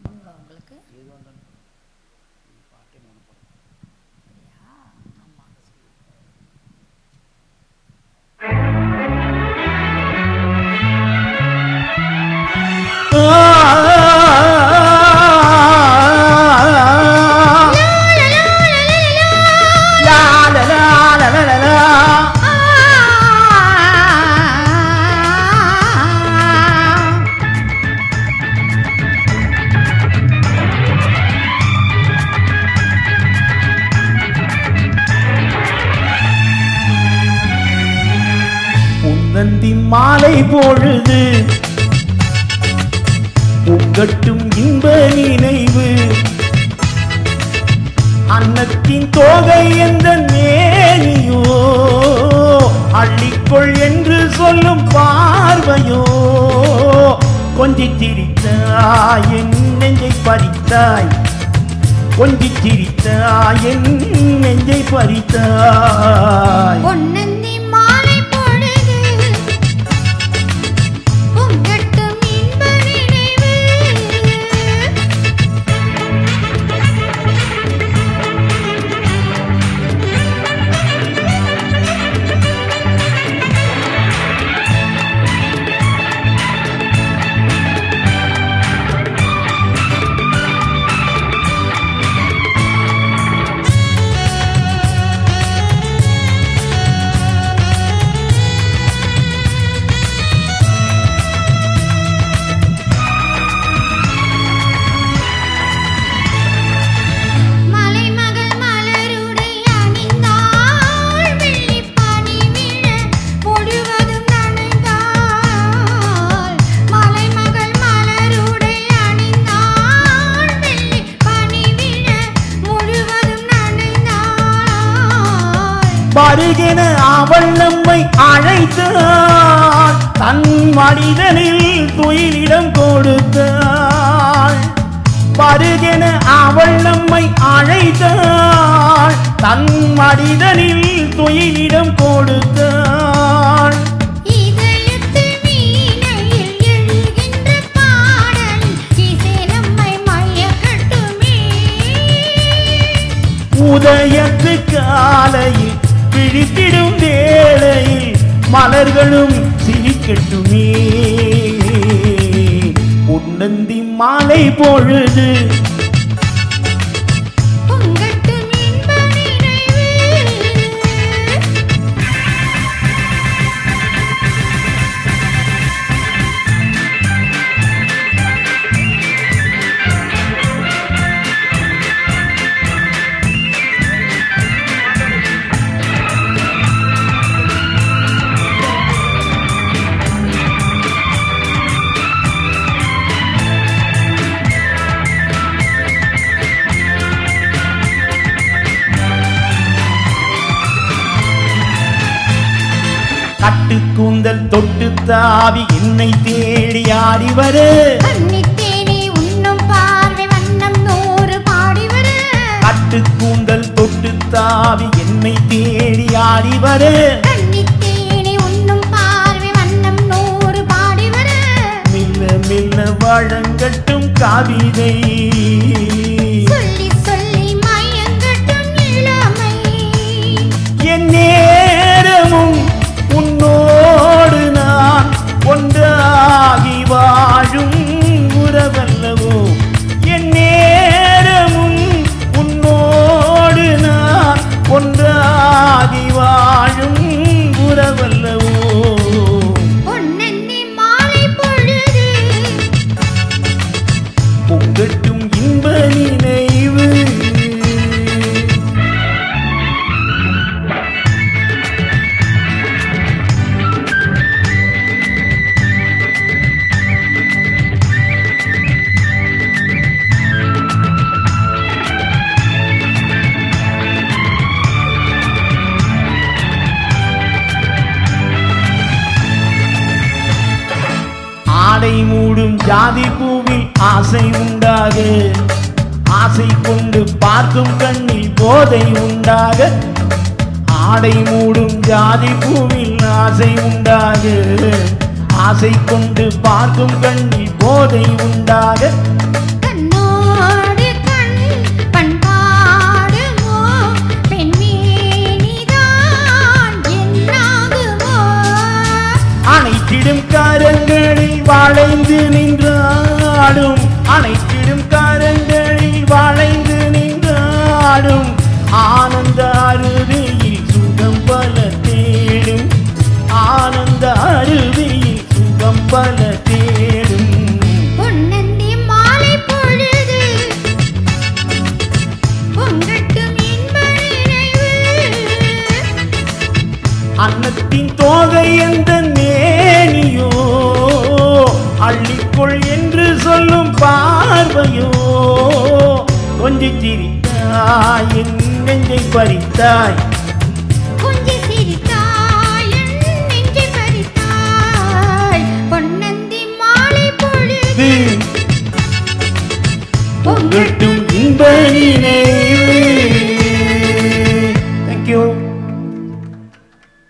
உங்களுக்கு நந்தி மாலை பொழுது உங்கட்டும் இன்ப நினைவு அன்னத்தின் தோகை என்ற மேனியோ அள்ளிக்கொள் என்று சொல்லும் பார்வையோ கொஞ்சி சிரித்தாய் என் நெஞ்சை பறித்தாய் கொஞ்சி சிரித்தாய் என் நெஞ்சை பறித்தாய் வருகென அவள் நம்மை அழைத்தாள் தன் மனிதனில் துயிலிடம் கொடுத்தாள் வருகென அவள் நம்மை அழைத்தாள் தன் மனிதனில் துயிலிடம் கொடுத்தாள் உதயத்து காலையில் விழித்திடும் வேளையில் மலர்களும் சிரிக்கட்டுமே உன்னந்தி மாலை பொழுது கட்டு கூந்தல் தொட்டு தாவி என்னை தேடி ஆடி வர கட்டு கூந்தல் தொட்டு தாவி என்னை தேடி ஆடி வர மில்ல மில்ல வழங்கட்டும் கவிதை என் நேரமும் உன்னோடு நான் ஒன்றாகி வாழும் உறவல்லவோ என் நேரமும் உன்னோடு நான் ஒன்றாகி வாழும் உறவல்லவோ பொங்கட்டும் இன்ப நினைவு ஆடை மூடும் ஜாதி பூவில் ஆசை உண்டாக ஆசை கொண்டு பார்க்கும் கண்ணில் போதை உண்டாக ஆடை மூடும் ஜாதி பூவில் ஆசை உண்டாக ஆசை கொண்டு பார்க்கும் கண்ணில் போதை உண்டாக கண்ணோடு கண் பண்பாடுமோ பெண்மேனிதான் என்னாகுமோ அனைத்திடும் காரங்களில் வளைந்து நின்றாடும் அனைத்திடும் காரங்களில் வளைந்து நின்றாடும் ஆனந்த அருவியில் சுகம் பல தேடும் ஆனந்த அருவியில் சுகம் பல தேடும் பொன்னந்தி மாலை பொழுது பொங்கட்டும் இன்ப நினைவு அன்னத்தின் தோகை எந்த மேனியோ அள்ளிக்கொள் என்று சொல்லும் பார்வையோ கொஞ்சம் சிரித்தாய் என் நெஞ்சை பறித்தாய் கொஞ்சி சிரித்தாய் என் நெஞ்சை பறித்தாய் பொன்னந்தி மாலை பொழுது பொங்கட்டும் இன்ப நினைவு